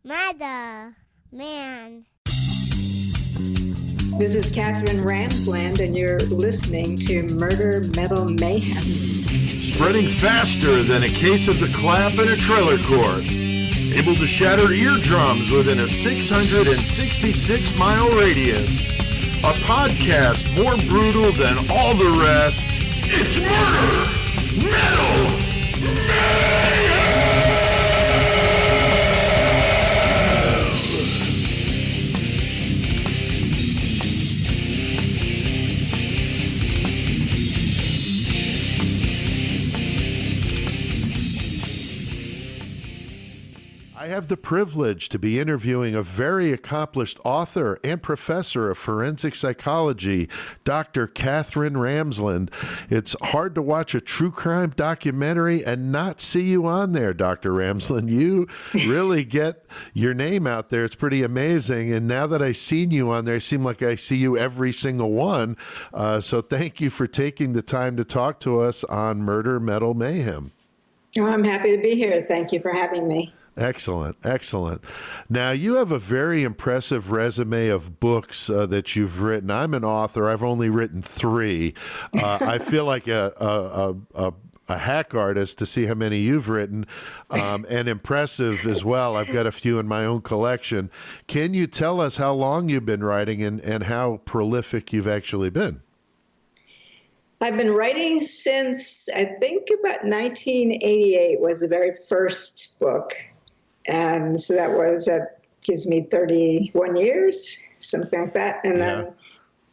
Mother, man. This is Katherine Ramsland, and you're listening to Murder, Metal, Mayhem. Spreading faster than a case of the clap in a trailer court. Able to shatter eardrums within a 666-mile radius. A podcast more brutal than all the rest. It's Murder, Metal, Mayhem! I have the privilege to be interviewing a very accomplished author and professor of forensic psychology, Dr. Katherine Ramsland. It's hard to watch a true crime documentary and not see you on there, Dr. Ramsland. You really get your name out there. It's pretty amazing. And now that I've seen you on there, it seems like I see you every single one. So thank you for taking the time to talk to us on Murder, Metal, Mayhem. Oh, I'm happy to be here. Thank you for having me. Excellent, excellent. Now, you have a very impressive resume of books that you've written. I'm an author. I've only written 3. I feel like a hack artist to see how many you've written, and impressive as well. I've got a few in my own collection. Can you tell us how long you've been writing and how prolific you've actually been? I've been writing since, I think, about 1988 was the very first book. And so that gives me 31 years, something like that. And then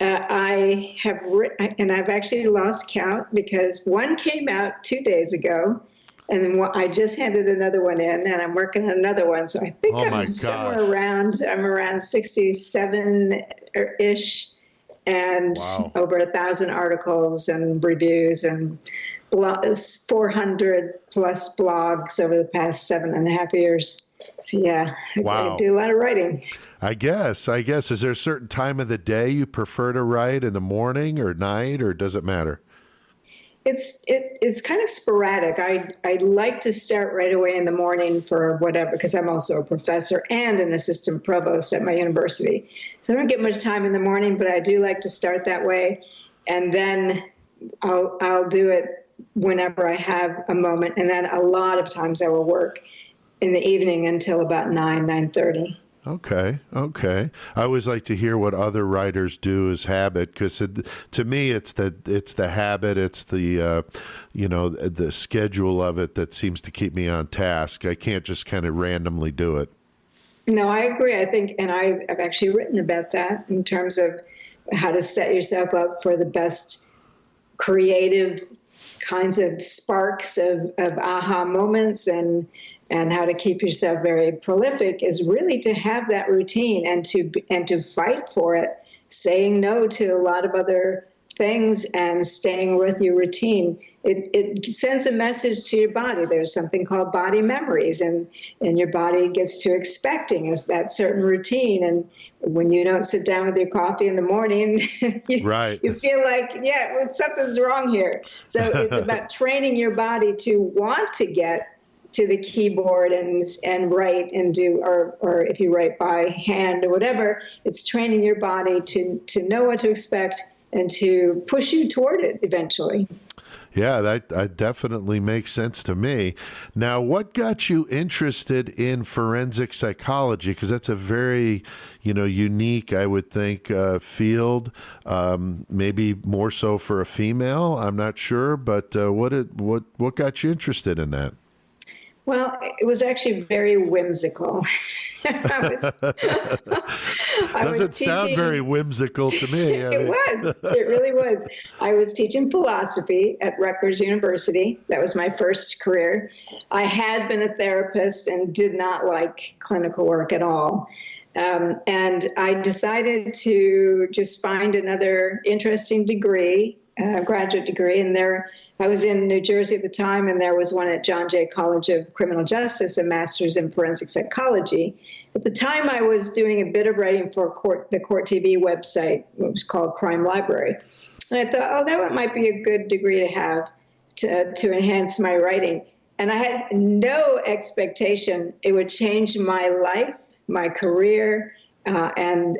I have written, and I've actually lost count because one came out 2 days ago, and then I just handed another one in, and I'm working on another one. So I think I'm somewhere around 67-ish, and over 1,000 articles and reviews and 400 plus blogs over the past 7.5 years. So I do a lot of writing. I guess. Is there a certain time of the day you prefer to write, in the morning or night, or does it matter? It's kind of sporadic. I like to start right away in the morning for whatever, because I'm also a professor and an assistant provost at my university. So I don't get much time in the morning, but I do like to start that way. And then I'll do it whenever I have a moment. And then a lot of times I will work in the evening until about 9:30. Okay. I always like to hear what other writers do as habit, because to me it's the habit, it's the the schedule of it that seems to keep me on task. I can't just kind of randomly do it. No, I agree. I think, and I've actually written about that in terms of how to set yourself up for the best creative kinds of sparks of aha moments and how to keep yourself very prolific is really to have that routine and to fight for it, saying no to a lot of other things and staying with your routine. It sends a message to your body. There's something called body memories, and your body gets to expecting is that certain routine. And when you don't sit down with your coffee in the morning, you feel like, something's wrong here. So it's about training your body to want to get to the keyboard and write and do, or if you write by hand or whatever, it's training your body to know what to expect and to push you toward it eventually. Yeah, that definitely makes sense to me. Now, what got you interested in forensic psychology? Because that's a very, unique, I would think, field. Maybe more so for a female. I'm not sure, but what got you interested in that? Well, it was actually very whimsical. Doesn't sound very whimsical to me. It was. It really was. I was teaching philosophy at Rutgers University. That was my first career. I had been a therapist and did not like clinical work at all. And I decided to just find another interesting degree, graduate degree. And I was in New Jersey at the time, and there was one at John Jay College of Criminal Justice, a master's in forensic psychology. At the time, I was doing a bit of writing for the Court TV website, what was called Crime Library. And I thought, that might be a good degree to have to enhance my writing. And I had no expectation it would change my life, my career, and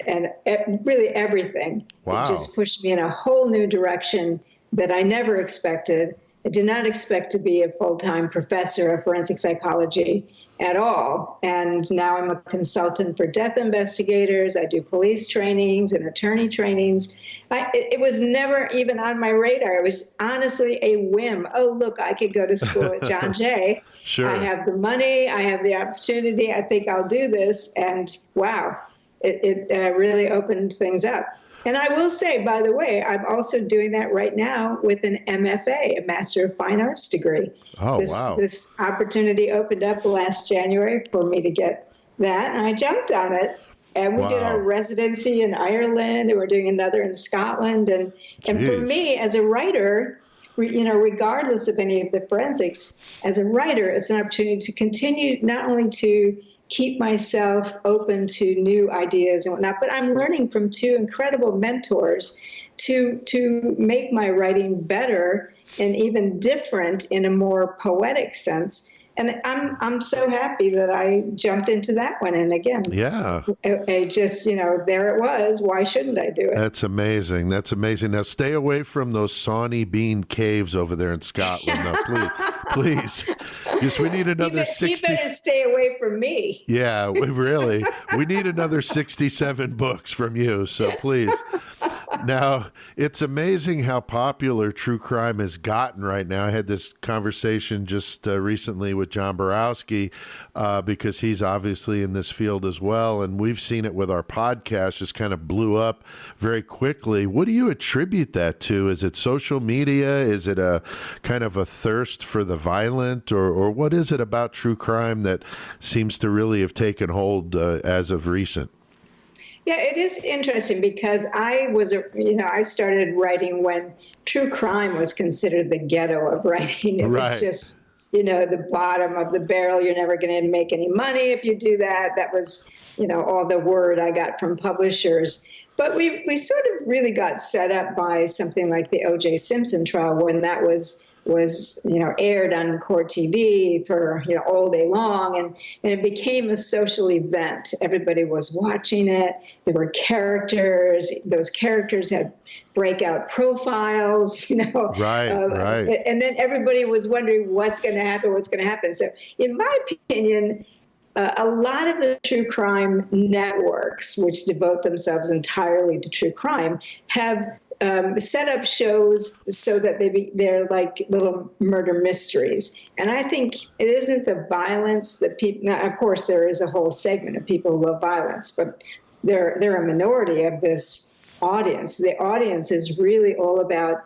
really everything. Wow. It just pushed me in a whole new direction that I never expected. I did not expect to be a full-time professor of forensic psychology at all. And now I'm a consultant for death investigators. I do police trainings and attorney trainings. It was never even on my radar. It was honestly a whim. Oh, look, I could go to school at John Jay. Sure. I have the money. I have the opportunity. I think I'll do this. And wow, it really opened things up. And I will say, by the way, I'm also doing that right now with an MFA, a Master of Fine Arts degree. Oh, wow. This opportunity opened up last January for me to get that, and I jumped on it. And we did our residency in Ireland, and we're doing another in Scotland. And for me, as a writer, regardless of any of the forensics, as a writer, it's an opportunity to continue not only to keep myself open to new ideas and whatnot, but I'm learning from two incredible mentors to make my writing better and even different in a more poetic sense. And I'm so happy that I jumped into that one. And again, I just, there it was. Why shouldn't I do it? That's amazing. That's amazing. Now, stay away from those Sawney Bean caves over there in Scotland. Now, please. Because we need another 60. You better stay away from me. Yeah, we need another 67 books from you. So please. Now, it's amazing how popular true crime has gotten right now. I had this conversation just recently with John Borowski because he's obviously in this field as well. And we've seen it with our podcast, just kind of blew up very quickly. What do you attribute that to? Is it social media? Is it a kind of a thirst for the violent? Or what is it about true crime that seems to really have taken hold as of recent? Yeah, it is interesting because I started writing when true crime was considered the ghetto of writing. It was just, the bottom of the barrel. You're never going to make any money if you do that. That was, all the word I got from publishers. But we sort of really got set up by something like the O.J. Simpson trial when that was aired on Court TV for all day long, and it became a social event. Everybody was watching it. There were characters. Those characters had breakout profiles, Right. And then everybody was wondering what's going to happen. So, in my opinion, a lot of the true crime networks, which devote themselves entirely to true crime, have set up shows so that they're like little murder mysteries. And I think it isn't the violence that people, now, of course, there is a whole segment of people who love violence, but they're a minority of this audience. The audience is really all about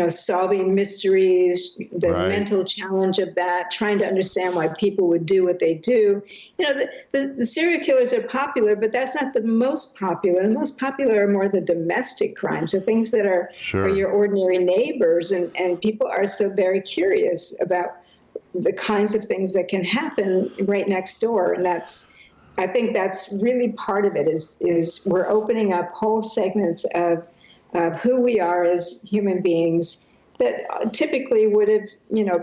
solving mysteries, the mental challenge of that, trying to understand why people would do what they do. The serial killers are popular, but that's not the most popular. The most popular are more the domestic crimes, the things that are your ordinary neighbors. And people are so very curious about the kinds of things that can happen right next door. And I think that's really part of it is we're opening up whole segments of who we are as human beings that typically would have,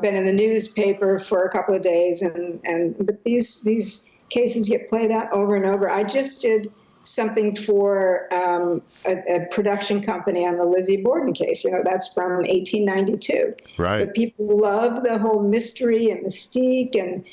been in the newspaper for a couple of days, but these cases get played out over and over. I just did something for a production company on the Lizzie Borden case. That's from 1892. Right. But people love the whole mystery and mystique and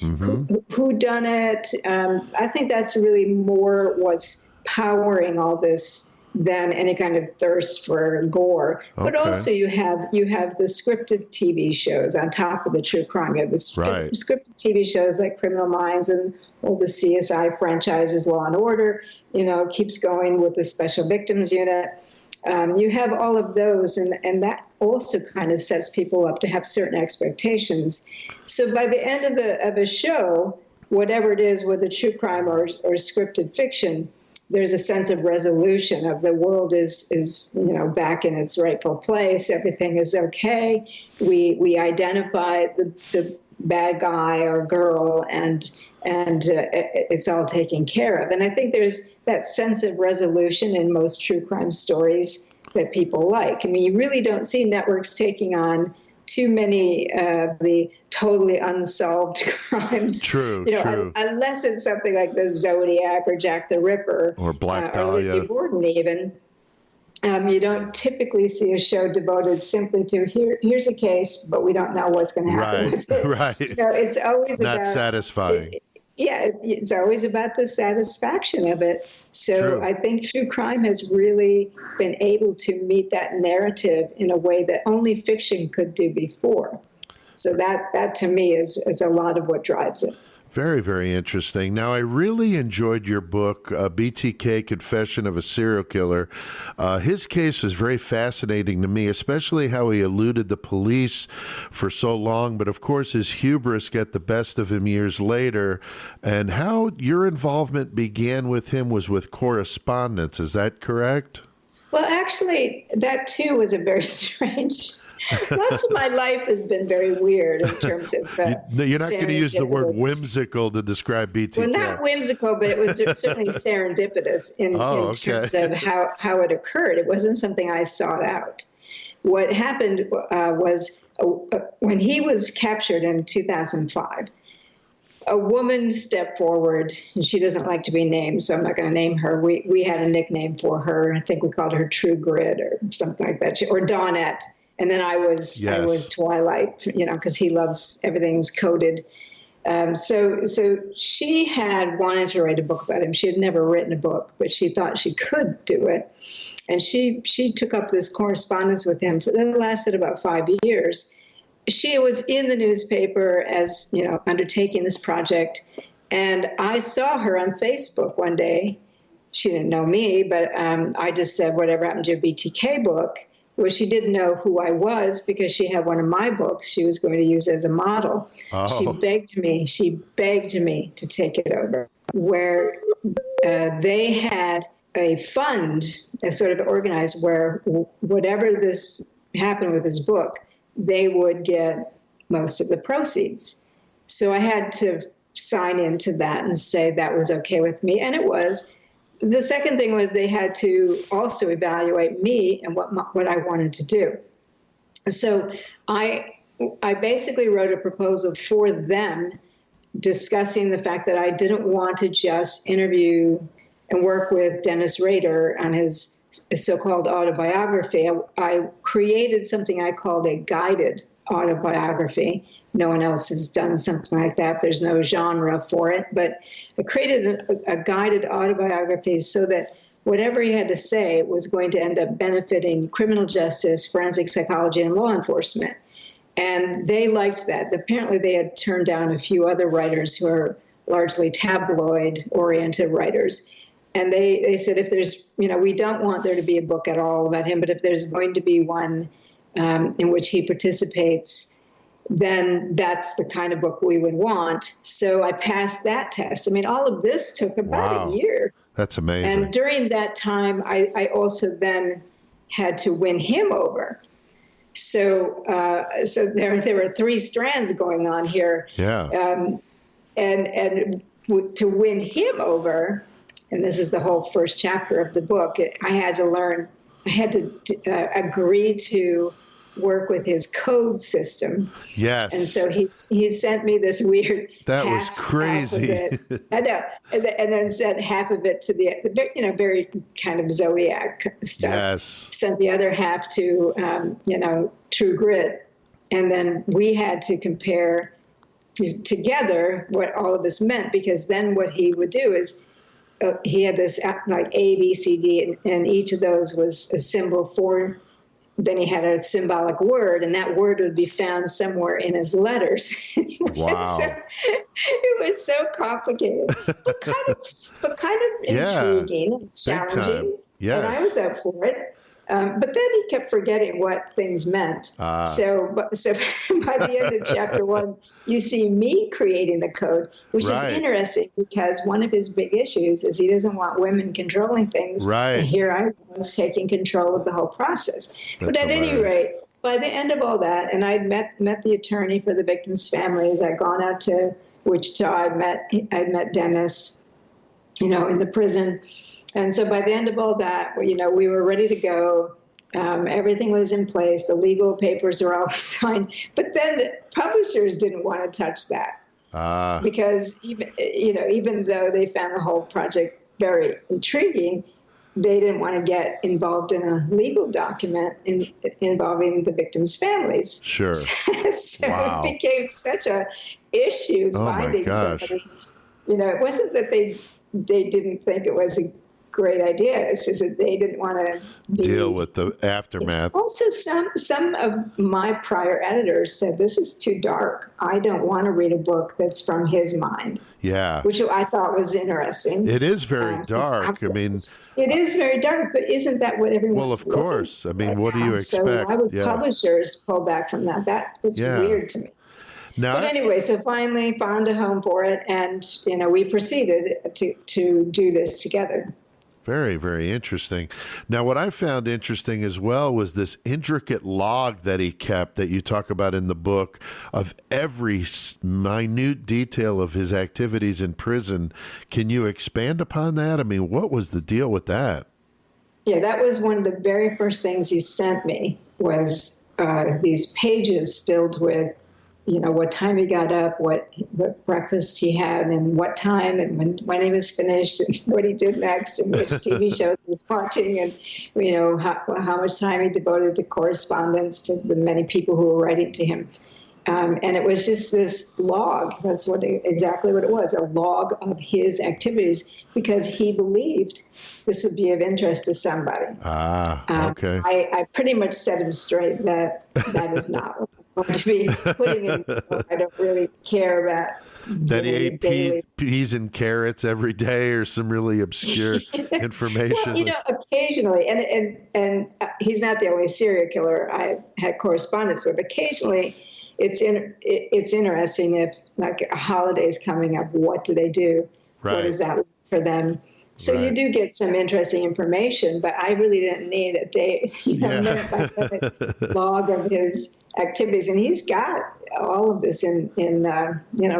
who done it. I think that's really more what's powering all this than any kind of thirst for gore. But also you have the scripted TV shows on top of the true crime. You have the scripted TV shows like Criminal Minds and all the CSI franchises, Law and Order, keeps going with the Special Victims Unit. You have all of those, and that also kind of sets people up to have certain expectations. So by the end of a show, whatever it is, whether true crime or scripted fiction, there's a sense of resolution of the world is back in its rightful place. Everything is okay. We identify the bad guy or girl, and it's all taken care of. And I think there's that sense of resolution in most true crime stories that people like. I mean, you really don't see networks taking on too many of the totally unsolved crimes. True. Unless it's something like the Zodiac or Jack the Ripper Or Black or Dahlia. Lizzie Borden even. You don't typically see a show devoted simply to here's a case, but we don't know what's going to happen with it. Right. It's always Not about satisfying. It's always about the satisfaction of it. So True. I think true crime has really been able to meet that narrative in a way that only fiction could do before. So that to me is a lot of what drives it. Very, very interesting. Now, I really enjoyed your book, BTK, Confession of a Serial Killer. His case was very fascinating to me, especially how he eluded the police for so long. But, of course, his hubris got the best of him years later. And how your involvement began with him was with correspondence. Is that correct? Well, actually, that, too, was a very strange... Most of my life has been very weird in terms of you're not going to use the word whimsical to describe BTK. Well, not whimsical, but it was certainly serendipitous in terms of how it occurred. It wasn't something I sought out. What happened was when he was captured in 2005, a woman stepped forward, and she doesn't like to be named, so I'm not going to name her. We had a nickname for her. I think we called her True Grit or something like that, or Dawnette. And then I was Twilight, because he loves everything's coded. So she had wanted to write a book about him. She had never written a book, but she thought she could do it. And she took up this correspondence with him. That lasted about 5 years. She was in the newspaper as, undertaking this project. And I saw her on Facebook one day. She didn't know me, but I just said, whatever happened to your BTK book? Well, she didn't know who I was because she had one of my books she was going to use as a model. Oh. She begged me to take it over, where they had a fund sort of organized where whatever this happened with his book, they would get most of the proceeds. So I had to sign into that and say that was okay with me, and it was. The second thing was they had to also evaluate me and what I wanted to do. So I basically wrote a proposal for them discussing the fact that I didn't want to just interview and work with Dennis Rader on his so-called autobiography. I created something I called a guided autobiography. No one else has done something like that. There's no genre for it. But I created a guided autobiography so that whatever he had to say was going to end up benefiting criminal justice, forensic psychology, and law enforcement. And they liked that. Apparently, they had turned down a few other writers who are largely tabloid-oriented writers. And they said, if there's, we don't want there to be a book at all about him, but if there's going to be one in which he participates, then that's the kind of book we would want. So I passed that test. I mean, all of this took about a year. That's amazing. And during that time, I also then had to win him over. So there were three strands going on here. Yeah. And to win him over, and this is the whole first chapter of the book, I had to agree to work with his code system. Yes. And so he sent me this weird that was crazy. Half of it. I know. And then sent half of it to the very kind of Zodiac stuff. Yes. Sent the other half to, True Grit. And then we had to compare together what all of this meant, because then what he would do is he had this like A, B, C, D, and each of those was a symbol for. Then he had a symbolic word, and that word would be found somewhere in his letters. Wow. It was so complicated, but kind of intriguing and challenging. Yes. And I was up for it. But then he kept forgetting what things meant. So by the end of chapter 1, you see me creating the code, which is interesting because one of his big issues is he doesn't want women controlling things. Right. And here I was taking control of the whole process. But at any rate, by the end of all that, and I'd met the attorney for the victims' families. I'd gone out to Wichita. I met Dennis, in the prison. And so by the end of all that, we were ready to go. Everything was in place. The legal papers were all signed. But then publishers didn't want to touch that because even though they found the whole project very intriguing, they didn't want to get involved in a legal document involving the victims' families. Sure. So wow. It became such a issue finding somebody. It wasn't that they didn't think it was a great idea. It's just that they didn't want to deal with the aftermath. Also, some of my prior editors said, this is too dark. I don't want to read a book that's from his mind. Yeah. Which I thought was interesting. It is very dark. I mean, it is very dark, but isn't that what everyone's Well, of course. I mean, what do you expect? So why would publishers pull back from that? That was weird to me. But anyway, so finally found a home for it, and we proceeded to do this together. Very, very interesting. Now, what I found interesting as well was this intricate log that he kept that you talk about in the book of every minute detail of his activities in prison. Can you expand upon that? I mean, what was the deal with that? Yeah, that was one of the very first things he sent me was these pages filled with what time he got up, what breakfast he had, and what time, and when he was finished, and what he did next, and which TV shows he was watching, and how much time he devoted to correspondence to the many people who were writing to him. And it was just this log. That's exactly what it was, a log of his activities, because he believed this would be of interest to somebody. Okay. I pretty much set him straight that is not what I'm going to be putting in. I don't really care about that he ate peas and carrots every day, or some really obscure information. Well, occasionally, and he's not the only serial killer I had correspondence with. Occasionally, it's interesting if like a holiday is coming up. What do they do? Right. What is that for them? So you do get some interesting information, but I really didn't need a minute by minute log of his activities. And he's got all of this in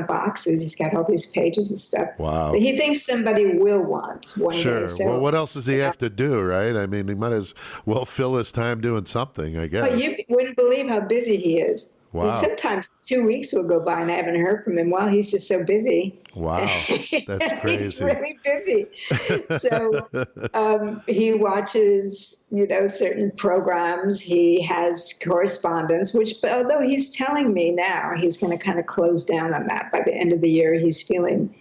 boxes. He's got all these pages and stuff. Wow. That he thinks somebody will want one day. So, well, what else does he have to do, right? I mean, he might as well fill his time doing something, I guess. But you wouldn't believe how busy he is. Wow. And sometimes 2 weeks will go by and I haven't heard from him. Well, he's just so busy. Wow, that's crazy. He's really busy. So he watches, certain programs. He has correspondence, which, although he's telling me now he's going to kind of close down on that. By the end of the year, he's feeling,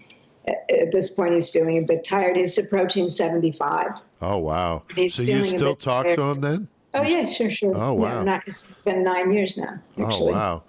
at this point, he's feeling a bit tired. He's approaching 75. Oh, wow. So you still talk to him then? Oh, yeah, sure. Oh, wow. Yeah, it's been 9 years now, actually. Oh, wow.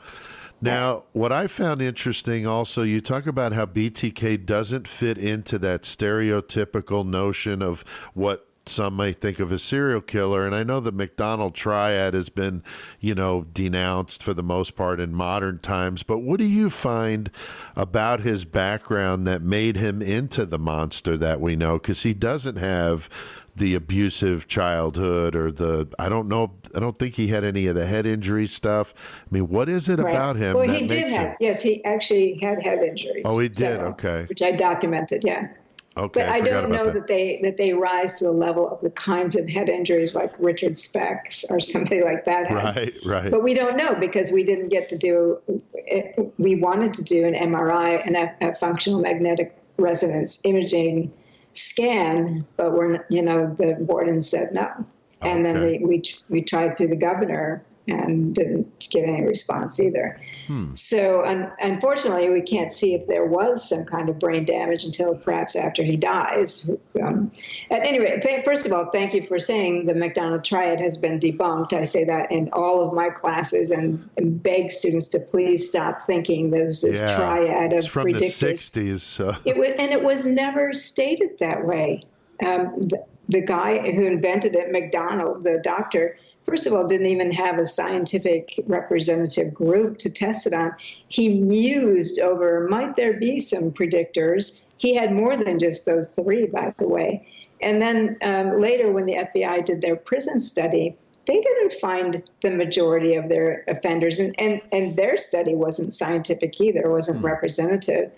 Now, what I found interesting also, you talk about how BTK doesn't fit into that stereotypical notion of what some might think of as serial killer. And I know the McDonald triad has been, denounced for the most part in modern times. But what do you find about his background that made him into the monster that we know? Because he doesn't have the abusive childhood or I don't think he had any of the head injury stuff. I mean, what is it about him? Well, he did have, yes, he actually had head injuries. Oh, he did? Okay. Which I documented, yeah. Okay. But I don't know that they rise to the level of the kinds of head injuries like Richard Speck's or somebody like that had. Right. But we don't know because we didn't get to do, we wanted to do an MRI, a functional magnetic resonance imaging scan, but the warden said no. And then we tried through the governor and didn't get any response either. So unfortunately, we can't see if there was some kind of brain damage until perhaps after he dies. At any rate, first of all, thank you for saying the McDonald triad has been debunked. I say that in all of my classes and beg students to please stop thinking there's this triad of from predictors. The 60s. So. It was never stated that way. The guy who invented it, McDonald, the doctor, first of all, didn't even have a scientific representative group to test it on. He mused over, might there be some predictors? He had more than just those three, by the way. And then later, when the FBI did their prison study, they didn't find the majority of their offenders. And their study wasn't scientific either. It wasn't representative.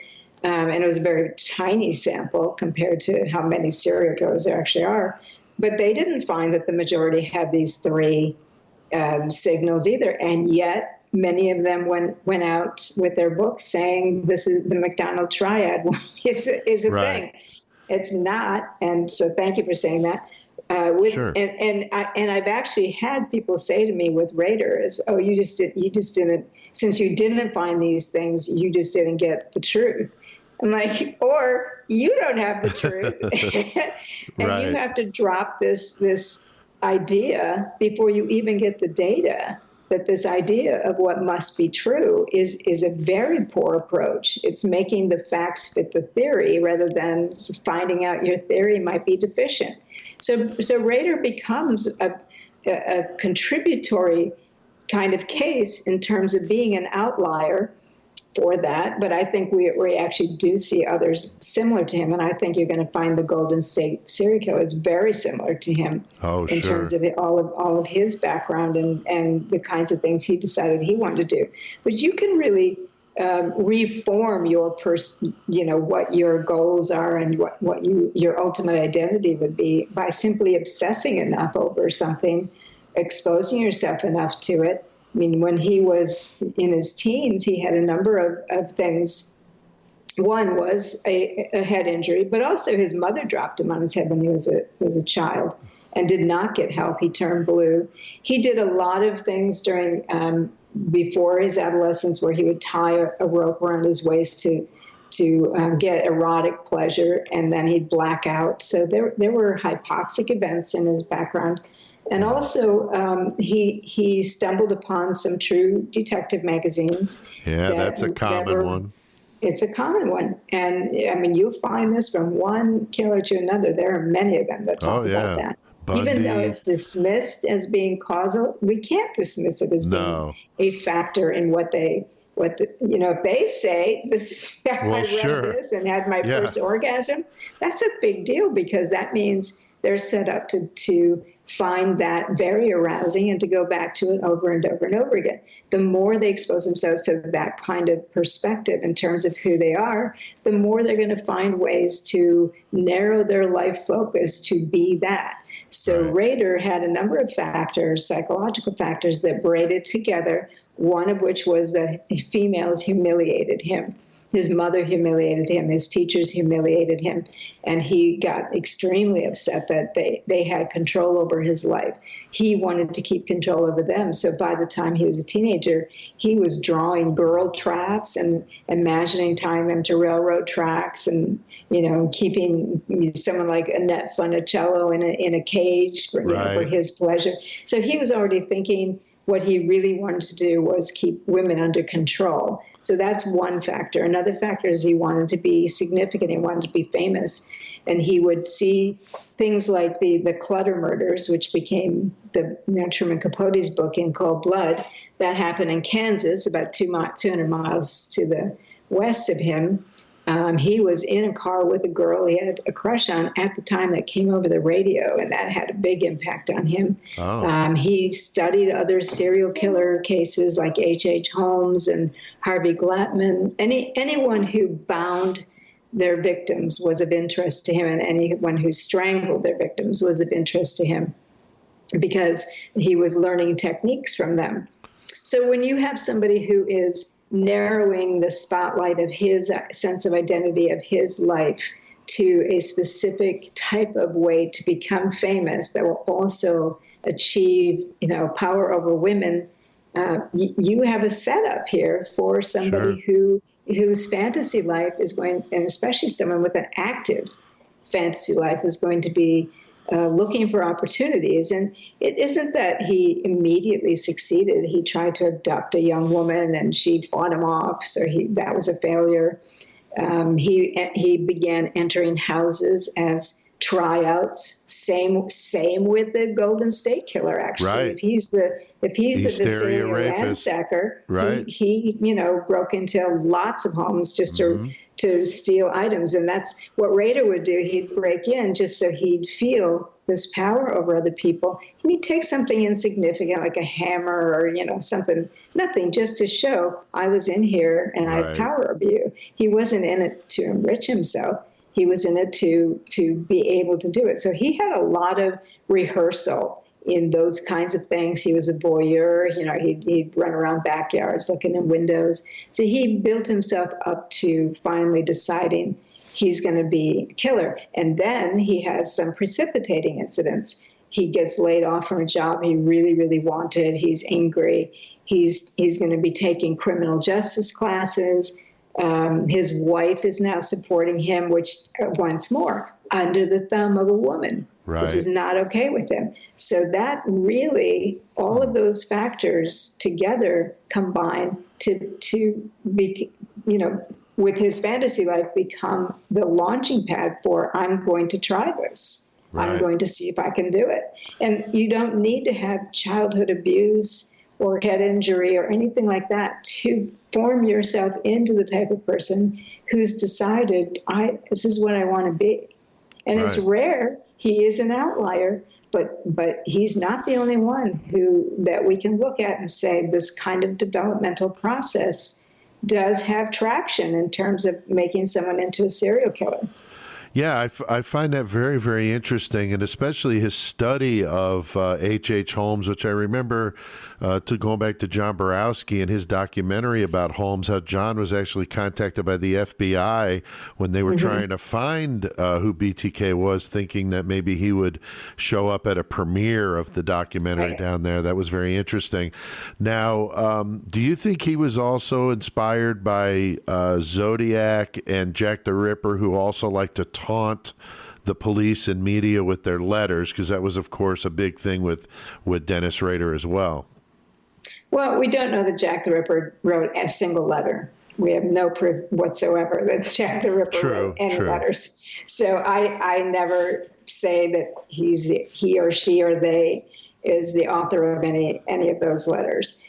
And it was a very tiny sample compared to how many serial killers there actually are. But they didn't find that the majority had these three signals either. And yet many of them went out with their books saying this is the McDonald triad is a thing. It's not. And so thank you for saying that. Sure. And I've actually had people say to me with Rader is, oh, you just didn't, since you didn't find these things, you just didn't get the truth. I'm like, or you don't have the truth. And you have to drop this idea before you even get the data, that this idea of what must be true is a very poor approach. It's making the facts fit the theory rather than finding out your theory might be deficient. So Rader becomes a contributory kind of case in terms of being an outlier for that, but I think we actually do see others similar to him, and I think you're going to find the Golden State serial killer is very similar to him in terms of all of his background and the kinds of things he decided he wanted to do. But you can really reform your what your goals are and what your ultimate identity would be by simply obsessing enough over something, exposing yourself enough to it. I mean, when he was in his teens, he had a number of things. One was a head injury, but also his mother dropped him on his head when he was a child and did not get help. He turned blue. He did a lot of things during before his adolescence where he would tie a rope around his waist to get erotic pleasure, and then he'd black out. So there were hypoxic events in his background. And also, he stumbled upon some true detective magazines. Yeah, that's a common one. It's a common one. And, I mean, you'll find this from one killer to another. There are many of them that talk about that. Bundy. Even though it's dismissed as being causal, we can't dismiss it as being a factor in if they say, this is I read this and had my first orgasm, that's a big deal because that means they're set up to find that very arousing and to go back to it over and over and over again. The more they expose themselves to that kind of perspective in terms of who they are, the more they're going to find ways to narrow their life focus to be that. So Rader had a number of factors, psychological factors that braided together, one of which was that females humiliated him. His mother humiliated him. His teachers humiliated him. And he got extremely upset that they had control over his life. He wanted to keep control over them. So by the time he was a teenager, he was drawing girl traps and imagining tying them to railroad tracks and, keeping someone like Annette Funicello in a cage for his pleasure. So he was already thinking what he really wanted to do was keep women under control. So that's one factor. Another factor is he wanted to be significant. He wanted to be famous. And he would see things like the Clutter murders, which became Truman Capote's book in Cold Blood. That happened in Kansas, about 200 miles to the west of him. He was in a car with a girl he had a crush on at the time that came over the radio, and that had a big impact on him. He studied other serial killer cases like H.H. Holmes and Harvey Glattman. Anyone who bound their victims was of interest to him, and anyone who strangled their victims was of interest to him because he was learning techniques from them. So when you have somebody who is narrowing the spotlight of his sense of identity of his life to a specific type of way to become famous that will also achieve, power over women, you have a setup here for somebody whose fantasy life is going, and especially someone with an active fantasy life is going to be looking for opportunities. And it isn't that he immediately succeeded. He tried to abduct a young woman and she fought him off. So that was a failure. He began entering houses as tryouts. Same with the Golden State Killer, actually. Right. If he's the serial ransacker, he broke into lots of homes just to steal items. And that's what Rader would do. He'd break in just so he'd feel this power over other people. And he'd take something insignificant like a hammer or, something, nothing, just to show I was in here and I have power over you. He wasn't in it to enrich himself. He was in it to be able to do it. So he had a lot of rehearsal in those kinds of things. He was a voyeur. He'd run around backyards looking in windows. So he built himself up to finally deciding he's going to be a killer. And then he has some precipitating incidents. He gets laid off from a job he really, really wanted. He's angry. He's going to be taking criminal justice classes. His wife is now supporting him, which, once more, under the thumb of a woman. Right. This is not okay with him. So that really, all of those factors together combine to be, with his fantasy life, become the launching pad for, I'm going to try this. Right. I'm going to see if I can do it. And you don't need to have childhood abuse or head injury or anything like that to form yourself into the type of person who's decided, this is what I want to be. And It's rare. He is an outlier, but he's not the only one that we can look at and say this kind of developmental process does have traction in terms of making someone into a serial killer. Yeah, I find that very, very interesting, and especially his study of H.H. Holmes, which I remember going back to John Borowski and his documentary about Holmes, how John was actually contacted by the FBI when they were trying to find who BTK was, thinking that maybe he would show up at a premiere of the documentary down there. That was very interesting. Now, do you think he was also inspired by Zodiac and Jack the Ripper, who also liked to taunt the police and media with their letters? Because that was, of course, a big thing with Dennis Rader as well. Well, we don't know that Jack the Ripper wrote a single letter. We have no proof whatsoever that Jack the Ripper wrote any letters. So I never say that he or she or they is the author of any of those letters.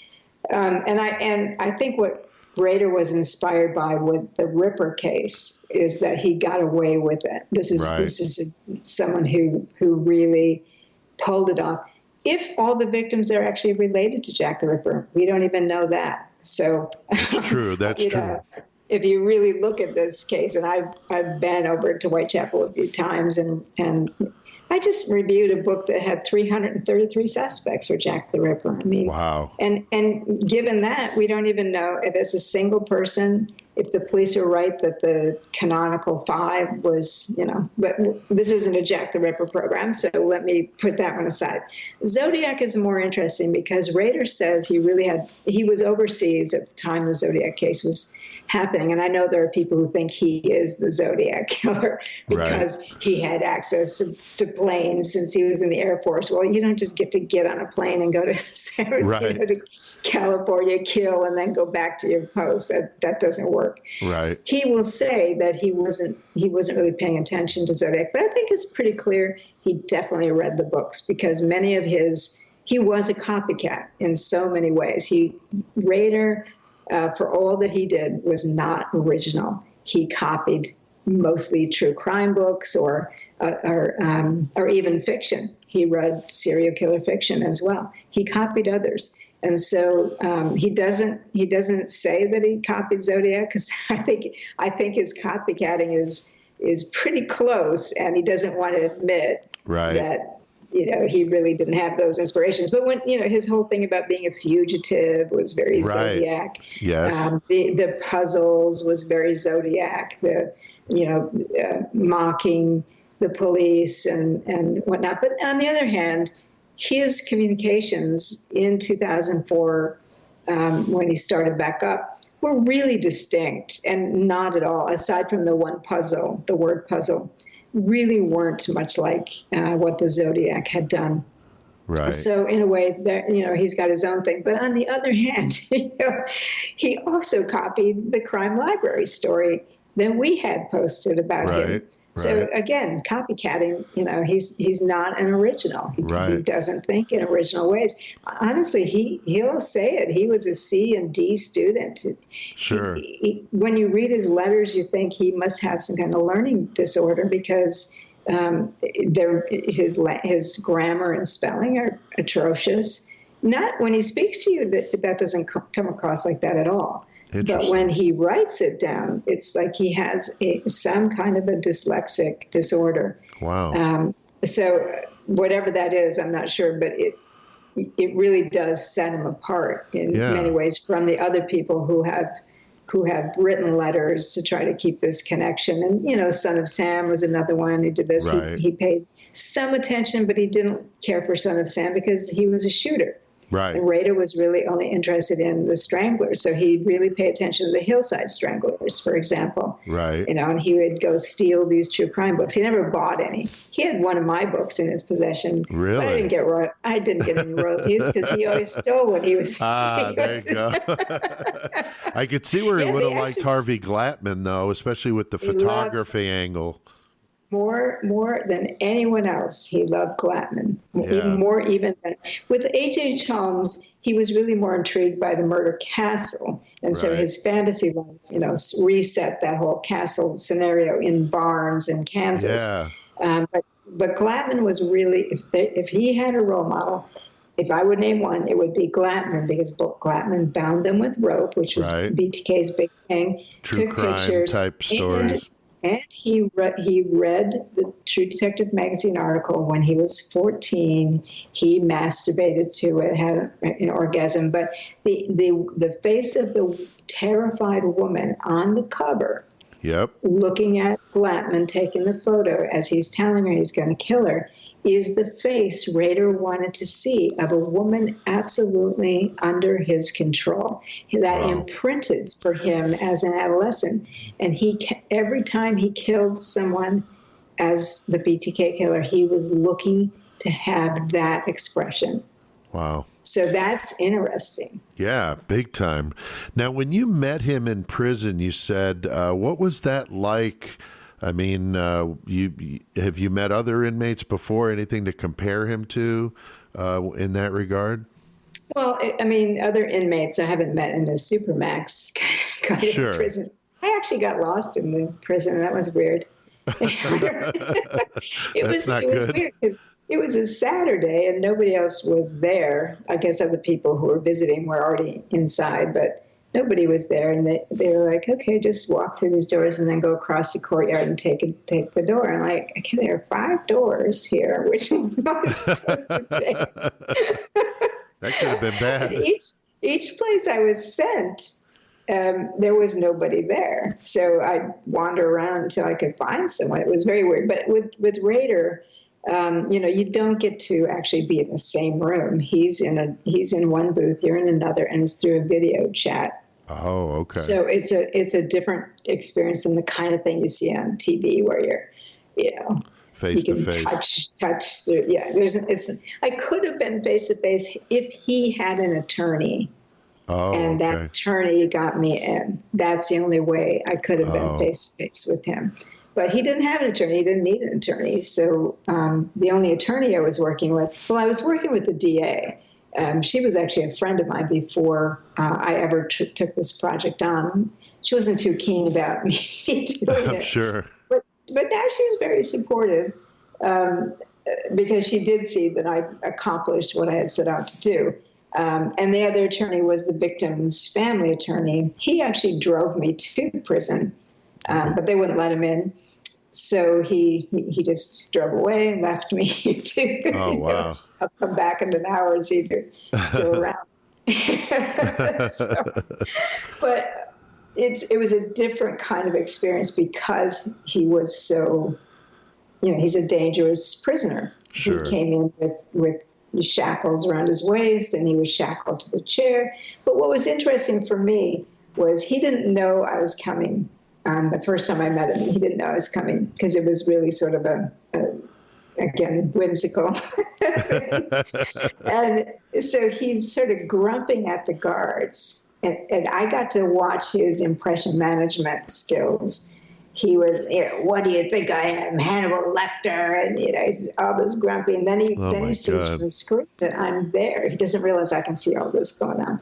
And I think what Rader was inspired by with the Ripper case is that he got away with it. This is someone who really pulled it off. If all the victims are actually related to Jack the Ripper, we don't even know that. So that's true. That's true. If you really look at this case, and I've been over to Whitechapel a few times, and I just reviewed a book that had 333 suspects for Jack the Ripper. I mean, wow. And given that, we don't even know if it's a single person, if the police are right that the canonical 5 was, but this isn't a Jack the Ripper program, so let me put that one aside. Zodiac is more interesting because Rader says he was overseas at the time the Zodiac case was happening. And I know there are people who think he is the Zodiac killer because he had access to planes since he was in the Air Force. Well, you don't just get on a plane and go to San Bernardino to California, kill, and then go back to your post. That doesn't work. Right. He will say that he wasn't really paying attention to Zodiac, but I think it's pretty clear he definitely read the books because he was a copycat in so many ways. Rader, for all that he did, was not original. He copied mostly true crime books or even fiction. He read serial killer fiction as well. He copied others. And so he doesn't say that he copied Zodiac, because I think his copycatting is pretty close, and he doesn't want to admit that he really didn't have those inspirations. But when his whole thing about being a fugitive was very Zodiac. Yes. The puzzles was very Zodiac. The mocking the police and whatnot. But on the other hand, his communications in 2004, when he started back up, were really distinct and not at all, aside from the one puzzle, the word puzzle, really weren't much like what the Zodiac had done. Right. So in a way, he's got his own thing. But on the other hand, he also copied the crime library story that we had posted about him. So again, copycatting, he's not an original. He doesn't think in original ways. Honestly, he'll say it. He was a C and D student. Sure. When you read his letters, you think he must have some kind of learning disorder because his grammar and spelling are atrocious. Not when he speaks to you, that doesn't come across like that at all. But when he writes it down, it's like he has some kind of a dyslexic disorder. Wow. So whatever that is, I'm not sure, but it really does set him apart in many ways from the other people who have written letters to try to keep this connection. And, Son of Sam was another one who did this. Right. He paid some attention, but he didn't care for Son of Sam because he was a shooter. Right. And Rader was really only interested in the Stranglers. So he'd really pay attention to the Hillside Stranglers, for example. Right. And he would go steal these true crime books. He never bought any. He had one of my books in his possession. Really? But I didn't get any royalties because he always stole what he was stealing. There you go. I could see where he would have liked Harvey Glattman, though, especially with the photography angle. More than anyone else, he loved Glattman. Even than with H.H. Holmes, he was really more intrigued by the murder castle, and so his fantasy life, reset that whole castle scenario in barns in Kansas. Yeah. But Glattman was really, if he had a role model, if I would name one, it would be Glattman, because Glattman bound them with rope, which was BTK's big thing. True crime type stories. And he read the True Detective magazine article when he was 14. He masturbated to it, had an orgasm. But the face of the terrified woman on the cover, looking at Glattman taking the photo as he's telling her he's going to kill her, is the face Rader wanted to see of a woman absolutely under his control. That imprinted for him as an adolescent. And every time he killed someone as the BTK killer, he was looking to have that expression. Wow. So that's interesting. Yeah, big time. Now, when you met him in prison, you said, what was that like? I mean, have you met other inmates before? Anything to compare him to in that regard? Well, I mean, other inmates I haven't met in a supermax kind of prison. I actually got lost in the prison. That was weird. It was weird because it was a Saturday and nobody else was there. I guess other people who were visiting were already inside, but nobody was there. And they were like, okay, just walk through these doors and then go across the courtyard and take the door. I'm like, okay, there are 5 doors here. Which one am I supposed to take? That could have been bad. Each place I was sent, there was nobody there. So I'd wander around until I could find someone. It was very weird. But with Rader, you don't get to actually be in the same room. He's in one booth, you're in another, and it's through a video chat. Oh, okay. So it's a different experience than the kind of thing you see on TV where you're, face to face. Touch through. Yeah, I could have been face to face if he had an attorney. Oh, and that attorney got me in. That's the only way I could have been face to face with him. But he didn't have an attorney. He didn't need an attorney. So the only attorney I was working with, I was working with the DA. She was actually a friend of mine before I ever took this project on. She wasn't too keen about me doing it. I'm sure. But now she's very supportive because she did see that I accomplished what I had set out to do. And the other attorney was the victim's family attorney. He actually drove me to prison, but they wouldn't let him in. So he just drove away and left me to. Oh, wow. I'll come back in an hour and see if you're still around. But it was a different kind of experience because he was so, he's a dangerous prisoner. Sure. He came in with shackles around his waist and he was shackled to the chair. But what was interesting for me was he didn't know I was coming. The first time I met him, he didn't know I was coming because it was really sort of again, whimsical. And so he's sort of grumping at the guards. And I got to watch his impression management skills. He was, what do you think I am, Hannibal Lecter? And, he's all this grumpy. And then he sees from the screen that I'm there. He doesn't realize I can see all this going on.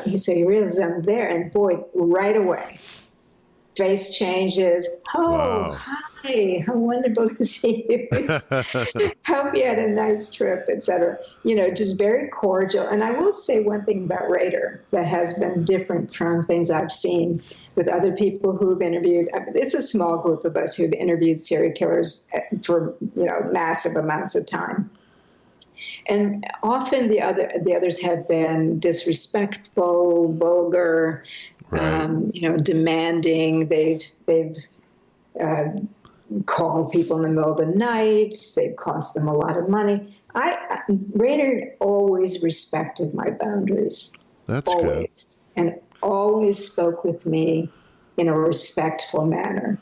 He realizes I'm there. And boy, right away, face changes. Oh, wow. Hi. Hi, how wonderful to see you. Hope you had a nice trip, etc. Just very cordial. And I will say one thing about Rader that has been different from things I've seen with other people who've interviewed. It's a small group of us who've interviewed serial killers for massive amounts of time. And often the others have been disrespectful, vulgar, right. demanding. They've called people in the middle of the night. They've cost them a lot of money. Rader always respected my boundaries. That's always, and always spoke with me in a respectful manner.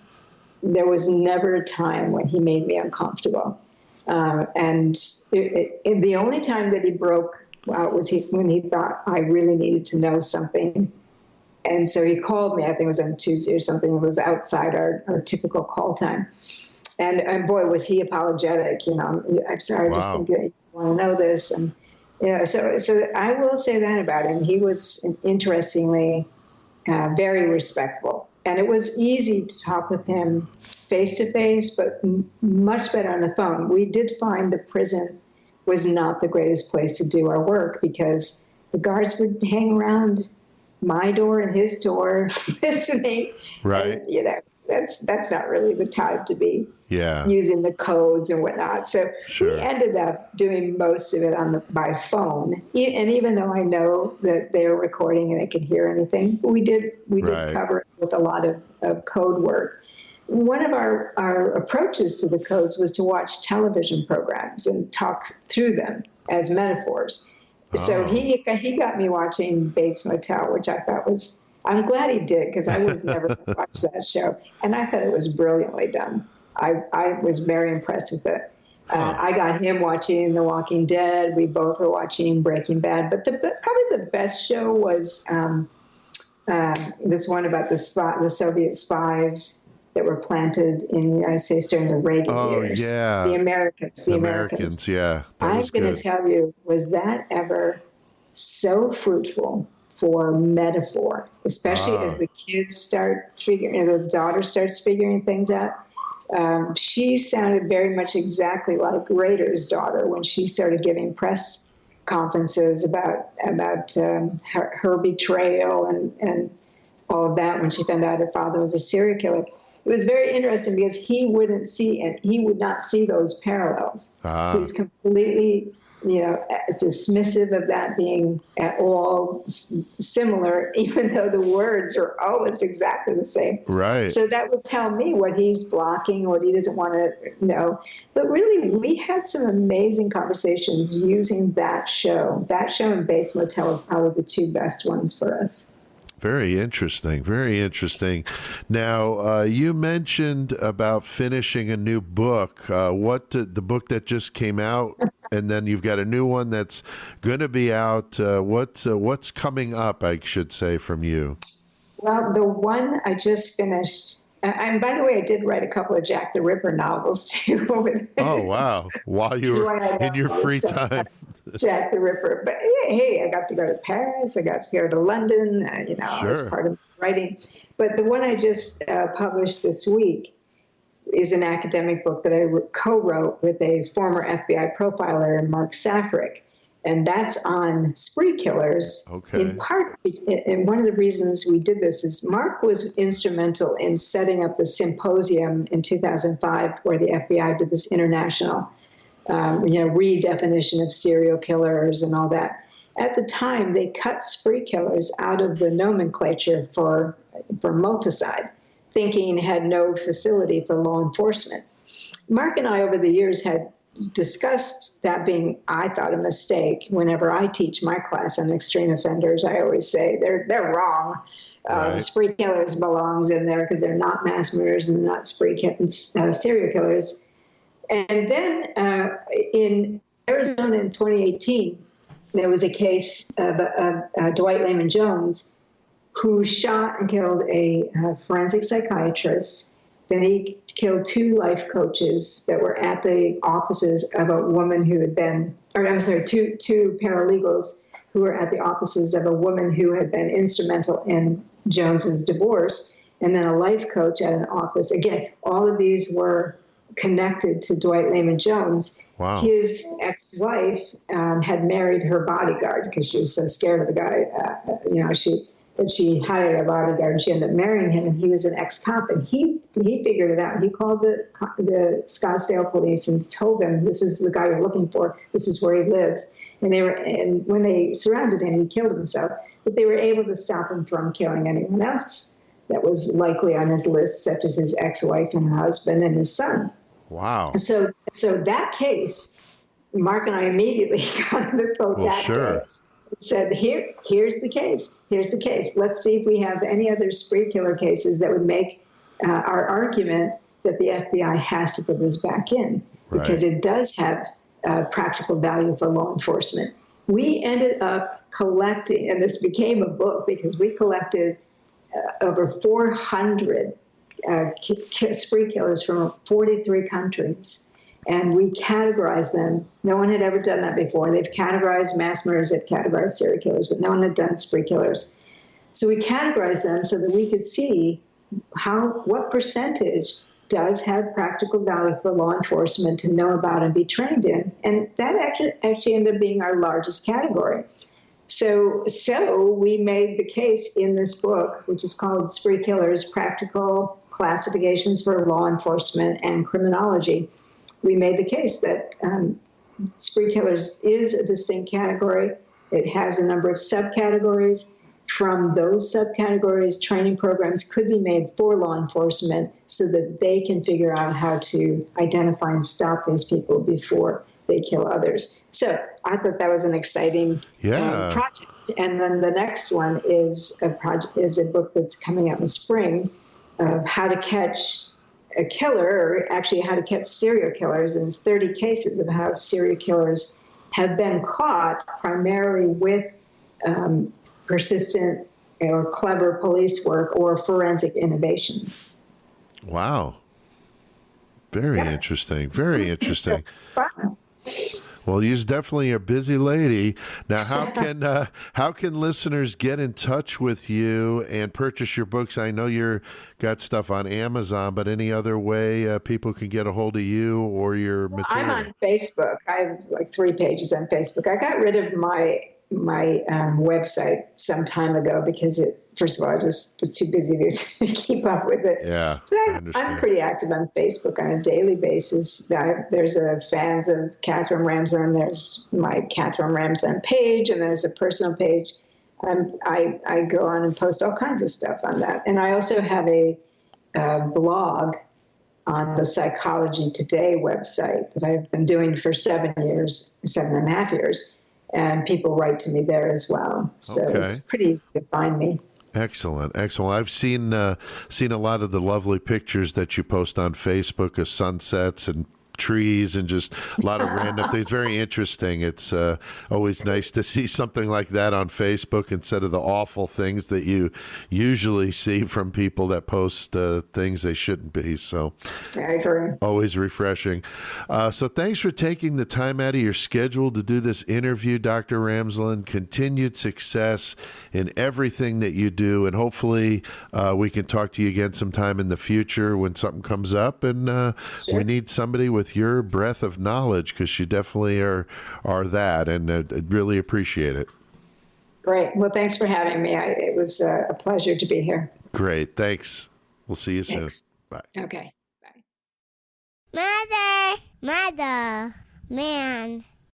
There was never a time when he made me uncomfortable. And the only time that he broke out was when he thought I really needed to know something. And so he called me, I think it was on Tuesday or something. It was outside our typical call time. And boy, was he apologetic. I'm sorry, I just think that you want to know this. And, so I will say that about him. He was, interestingly, very respectful. And it was easy to talk with him face-to-face, but much better on the phone. We did find the prison was not the greatest place to do our work because the guards would hang around my door and his door listening. Right. And, that's not really the time to be using the codes and whatnot. So we ended up doing most of it by phone. And even though I know that they're recording and they can hear anything, we did cover it with a lot of code work. One of our approaches to the codes was to watch television programs and talk through them as metaphors. So he got me watching Bates Motel, which I thought was, I'm glad he did, because I was never going to watch that show. And I thought it was brilliantly done. I was very impressed with it. I got him watching The Walking Dead. We both were watching Breaking Bad. But probably the best show was this one about the Soviet spies that were planted in the United States during the Reagan years. Oh, yeah. The Americans. Yeah. I'm going to tell you, was that ever so fruitful for metaphor, especially as the kids start the daughter starts figuring things out. She sounded very much exactly like Rader's daughter when she started giving press conferences about her betrayal and all of that when she found out her father was a serial killer. It was very interesting because he would not see those parallels. He was completely, dismissive of that being at all similar, even though the words are almost exactly the same. Right. So that would tell me what he's blocking, what he doesn't want to know. But really, we had some amazing conversations using that show. That show and Bates Motel are probably the two best ones for us. Very interesting. Very interesting. Now, you mentioned about finishing a new book. The book that just came out, and then you've got a new one that's going to be out. What's coming up, I should say, from you? Well, the one I just finished, and by the way, I did write a couple of Jack the Ripper novels too. Oh, wow. While you were in your free time. Jack the Ripper. But hey, I got to go to Paris. I got to go to London, as part of writing. But the one I just published this week is an academic book that I co-wrote with a former FBI profiler, Mark Safrick. And that's on spree killers. Okay. In part, and one of the reasons we did this is Mark was instrumental in setting up the symposium in 2005 where the FBI did this international redefinition of serial killers and all that. At the time, they cut spree killers out of the nomenclature for multicide, thinking had no facility for law enforcement. Mark and I, over the years, had discussed that being, I thought, a mistake. Whenever I teach my class on extreme offenders, I always say they're wrong. Right. Spree killers belongs in there because they're not mass murderers and they're not serial killers. And then in Arizona in 2018, there was a case of Dwight Layman Jones who shot and killed a forensic psychiatrist. Then he killed two life coaches that were at the offices of a woman who had been, two paralegals who were at the offices of a woman who had been instrumental in Jones's divorce. and then a life coach at an office. Again, all of these were connected to Dwight Layman Jones. Wow. His ex-wife had married her bodyguard because she was so scared of the guy. She hired a bodyguard, and she ended up marrying him, and he was an ex-cop, and he figured it out. He called the Scottsdale police and told them, this is the guy you're looking for. This is where he lives. And when they surrounded him, he killed himself. But they were able to stop him from killing anyone else that was likely on his list, such as his ex-wife and her husband and his son. Wow. So that case, Mark and I immediately got on the phone that day. Said, here's the case. Here's the case. Let's see if we have any other spree killer cases that would make our argument that the FBI has to put this back in, because it does have practical value for law enforcement. We ended up collecting, and this became a book because we collected over 400 spree killers from 43 countries. And we categorized them. No one had ever done that before. They've categorized mass murders, they've categorized serial killers, but no one had done spree killers. So we categorized them so that we could see what percentage does have practical value for law enforcement to know about and be trained in. And that actually ended up being our largest category. So we made the case in this book, which is called Spree Killers, Practical Classifications for Law Enforcement and Criminology. We made the case that spree killers is a distinct category. It has a number of subcategories. From those subcategories, training programs could be made for law enforcement so that they can figure out how to identify and stop these people before they kill others. So I thought that was an exciting project. And then the next one is a book that's coming out in the spring of how to catch a killer, or actually how to catch serial killers. And it's 30 cases of how serial killers have been caught primarily with persistent or clever police work or forensic innovations. Wow. Very interesting. Very interesting. Well, you're definitely a busy lady. Now, how can listeners get in touch with you and purchase your books? I know you're got stuff on Amazon, but any other way people can get a hold of you or your material? I'm on Facebook. I have like 3 pages on Facebook. I got rid of my website some time ago because first of all, I just was too busy to keep up with it. Yeah, but I'm pretty active on Facebook on a daily basis. There's fans of Katherine Ramsland. There's my Katherine Ramsland page, and there's a personal page. I go on and post all kinds of stuff on that. And I also have a blog on the Psychology Today website that I've been doing for 7.5 years. And people write to me there as well. So it's pretty easy to find me. Excellent. I've seen a lot of the lovely pictures that you post on Facebook of sunsets and trees and just a lot of random things. Very interesting. It's always nice to see something like that on Facebook instead of the awful things that you usually see from people that post things they shouldn't be. So I agree. Always refreshing. So thanks for taking the time out of your schedule to do this interview, Dr. Ramsland. Continued success in everything that you do, and hopefully we can talk to you again sometime in the future when something comes up, and we need somebody with your breadth of knowledge, because you definitely are that, and I really appreciate it. Great. Well, thanks for having me. It was a pleasure to be here. Great. Thanks. We'll see you soon. Bye. Okay. Bye. Mother, man.